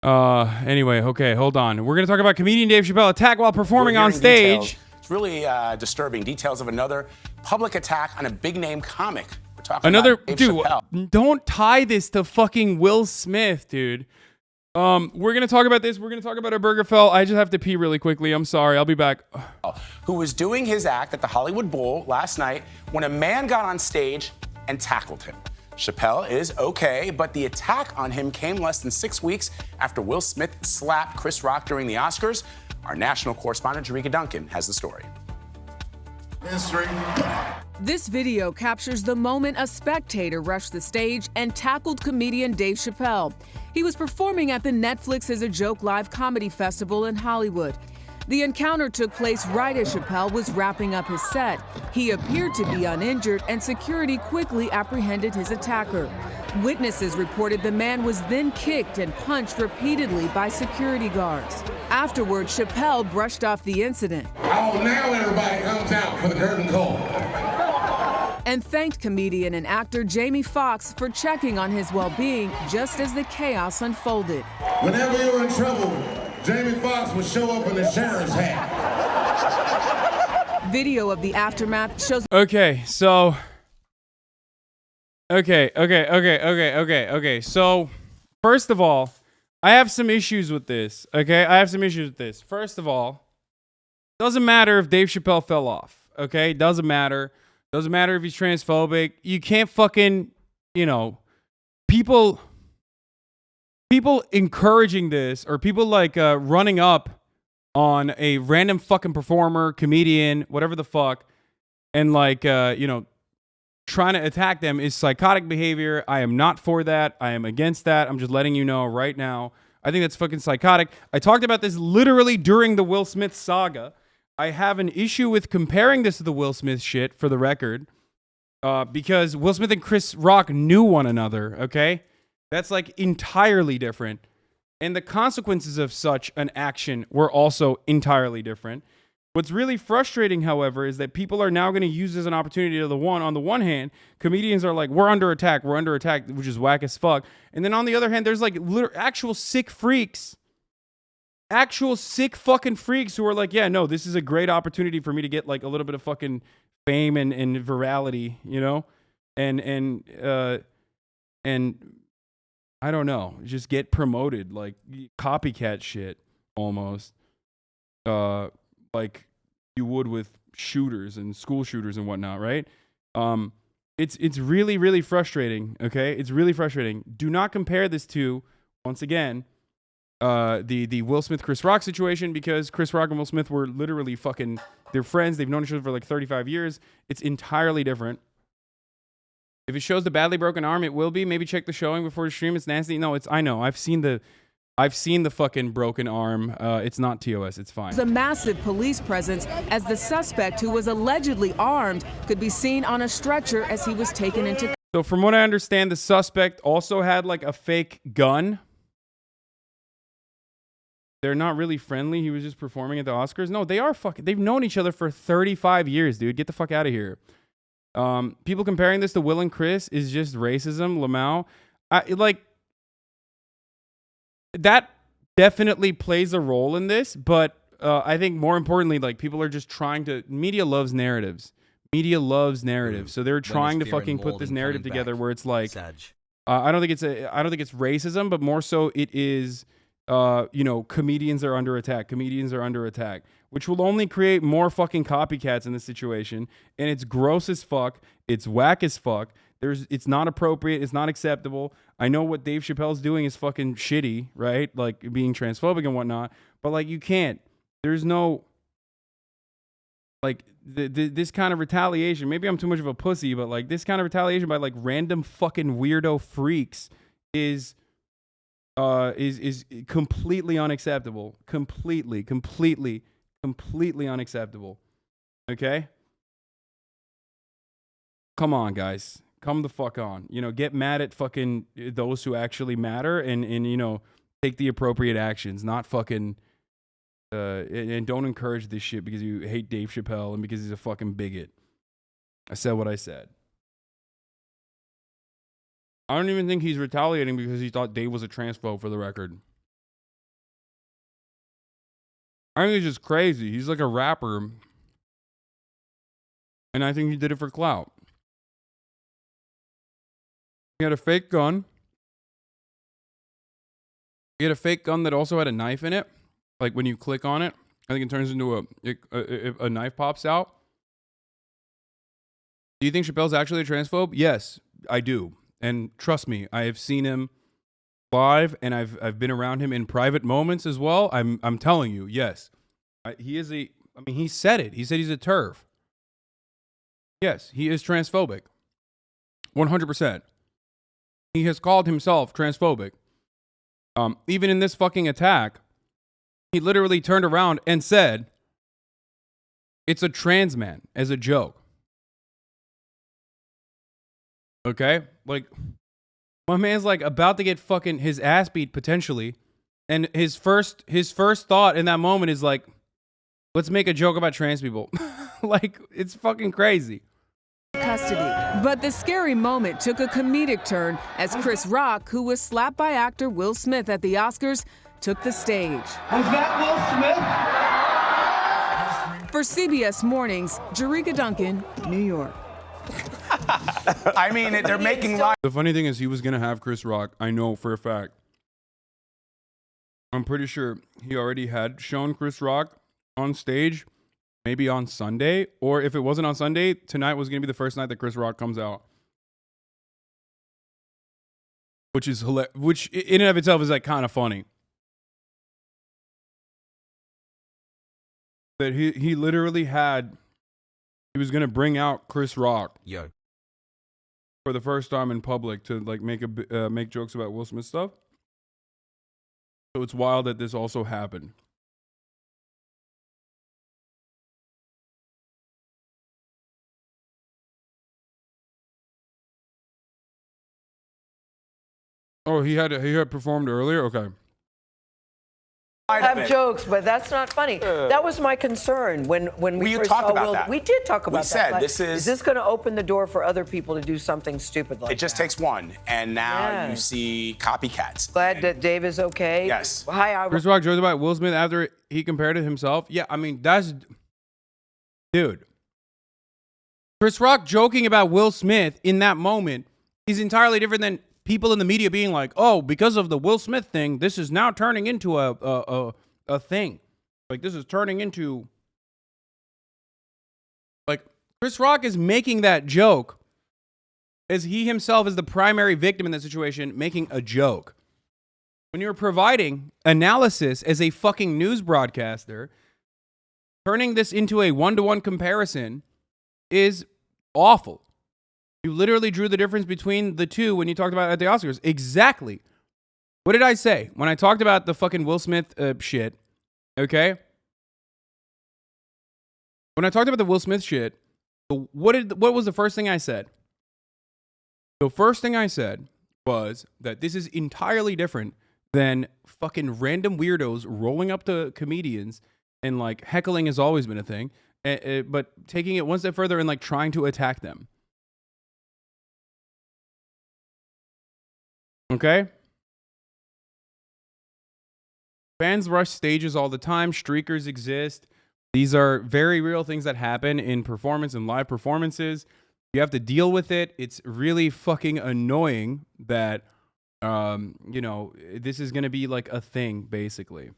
Anyway, okay, hold on. We're going to talk about comedian Dave Chappelle attack while performing on stage. Details. It's really disturbing. Details of another public attack on a big-name comic. We're talking about Dave Chappelle. Don't tie this to fucking Will Smith, dude. We're going to talk about this. We're going to talk about Obergefell. I just have to pee really quickly. I'm sorry. I'll be back. Who was doing his act at the Hollywood Bowl last night when a man got on stage and tackled him. Chappelle is okay, but the attack on him came less than 6 weeks after Will Smith slapped Chris Rock during the Oscars. Our national correspondent, Jerika Duncan, has the story. History. This video captures the moment a spectator rushed the stage and tackled comedian Dave Chappelle. He was performing at the Netflix as a Joke Live comedy festival in Hollywood. The encounter took place right as Chappelle was wrapping up his set. He appeared to be uninjured, and security quickly apprehended his attacker. Witnesses reported the man was then kicked and punched repeatedly by security guards. Afterward, Chappelle brushed off the incident. Oh, now everybody comes out for the curtain call. And thanked comedian and actor Jamie Foxx for checking on his well-being just as the chaos unfolded. Whenever you're in trouble, Jamie Foxx would show up in a sheriff's hat. Video of the aftermath shows. Okay, so. Okay. So, first of all, I have some issues with this. Okay, I have some issues with this. First of all, doesn't matter if Dave Chappelle fell off. Okay, doesn't matter. Doesn't matter if he's transphobic. You can't fucking, people encouraging this, or people like running up on a random fucking performer, comedian, whatever the fuck, and like, trying to attack them is psychotic behavior. I am not for that. I am against that. I'm just letting you know right now. I think that's fucking psychotic. I talked about this literally during the Will Smith saga. I have an issue with comparing this to the Will Smith shit, for the record, because Will Smith and Chris Rock knew one another, okay? That's like entirely different. And the consequences of such an action were also entirely different. What's really frustrating, however, is that people are now going to use this as an opportunity on the one hand, comedians are like, we're under attack, which is whack as fuck. And then on the other hand, there's like actual sick freaks. Actual sick fucking freaks who are like, yeah, no, this is a great opportunity for me to get like a little bit of fucking fame and virality, and I don't know, just get promoted, like copycat shit almost, like you would with shooters and school shooters and whatnot, right? It's really, really frustrating. Okay, it's really frustrating. Do not compare this to, once again, the Will Smith Chris Rock situation, because Chris Rock and Will Smith were literally fucking, they're friends. They've known each other for like 35 years. It's entirely different. If it shows the badly broken arm, it will be. Maybe check the showing before the stream. It's nasty. No, I know. I've seen the fucking broken arm. It's not TOS. It's fine. There's a massive police presence as the suspect, who was allegedly armed, could be seen on a stretcher as he was taken into. So from what I understand, the suspect also had like a fake gun. They're not really friendly. He was just performing at the Oscars. No, they are fucking. They've known each other for 35 years, dude. Get the fuck out of here. People comparing this to Will and Chris is just racism. Lamau, that definitely plays a role in this, but I think more importantly, like, people are just trying to. Media loves narratives. Media loves narratives, so they're trying to fucking put this narrative together where it's like, I don't think it's racism, but more so it is. Comedians are under attack. Comedians are under attack, which will only create more fucking copycats in this situation. And it's gross as fuck. It's whack as fuck. It's not appropriate. It's not acceptable. I know what Dave Chappelle's doing is fucking shitty, right? Like being transphobic and whatnot. But like, you can't. There's no, like, this kind of retaliation. Maybe I'm too much of a pussy, but like this kind of retaliation by like random fucking weirdo freaks is completely unacceptable. Completely unacceptable. Okay? Come on, guys. Come the fuck on. Get mad at fucking those who actually matter and take the appropriate actions, not fucking and don't encourage this shit because you hate Dave Chappelle and because he's a fucking bigot. I said what I said. I don't even think he's retaliating because he thought Dave was a transphobe, for the record. I think he's just crazy. He's like a rapper. And I think he did it for clout. He had a fake gun. He had a fake gun that also had a knife in it. Like when you click on it, I think it turns into a knife pops out. Do you think Chappelle's actually a transphobe? Yes, I do. And trust me, I have seen him live, and I've been around him in private moments as well. I'm telling you, yes. He is he said it. He said he's a TERF. Yes, he is transphobic. 100%. He has called himself transphobic. Even in this fucking attack, he literally turned around and said, it's a trans man, as a joke. Okay? Like, my man's like about to get fucking his ass beat potentially. And his first thought in that moment is like, let's make a joke about trans people. Like, it's fucking crazy. Custody. But the scary moment took a comedic turn as Chris Rock, who was slapped by actor Will Smith at the Oscars, took the stage. Was that Will Smith? For CBS Mornings, Jerika Duncan, New York. I mean, they're making live. The funny thing is, he was going to have Chris Rock. I know for a fact. I'm pretty sure he already had shown Chris Rock on stage, maybe on Sunday. Or if it wasn't on Sunday, tonight was going to be the first night that Chris Rock comes out. Which is hilarious. Which in and of itself is like kind of funny. That he literally had, he was going to bring out Chris Rock. Yo. For the first time in public to like make jokes about Will Smith stuff. So it's wild that this also happened. Oh, he had performed earlier? Okay. Have jokes, but that's not funny. That was my concern when we first talked saw about Will. that. We did talk about We said, that. this is this going to open the door for other people to do something stupid like that? It just takes one, and now Yeah. you see copycats. Glad that Dave is okay. Yes. Hi, Chris Rock joked about Will Smith after he compared to himself. Yeah, I mean, dude. Chris Rock joking about Will Smith in that moment is entirely different than people in the media being like, oh, because of the Will Smith thing, this is now turning into a thing. Like, this is turning into, like, Chris Rock is making that joke as he himself is the primary victim in that situation, making a joke. When you're providing analysis as a fucking news broadcaster, turning this into a one-to-one comparison is awful. You literally drew the difference between the two when you talked about it at the Oscars. Exactly. What did I say when I talked about the fucking Will Smith shit? Okay? When I talked about the Will Smith shit, what was the first thing I said? The first thing I said was that this is entirely different than fucking random weirdos rolling up to comedians and like heckling has always been a thing, but taking it one step further and like trying to attack them. Okay? Fans rush stages all the time. Streakers exist. These are very real things that happen in performance and live performances. You have to deal with it. It's really fucking annoying that, this is going to be like a thing, basically.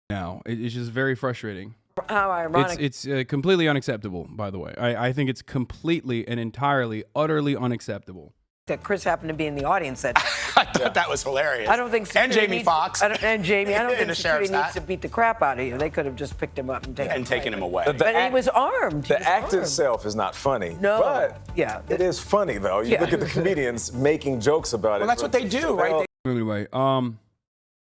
Now, it's just very frustrating. How ironic. It's completely unacceptable, by the way. I think it's completely and entirely, utterly unacceptable. that Chris happened to be in the audience that day. I thought that was hilarious. I don't think and security Jamie needs- Foxx. I don't think in the security sheriff's needs hat. to beat the crap out of you. They could have just picked him up and taken him away. But he was armed. He The was act armed. itself is not funny. No. But Yeah. it is funny, though. You Yeah. look at the comedians making jokes about it. Well, that's what they do, right? Anyway,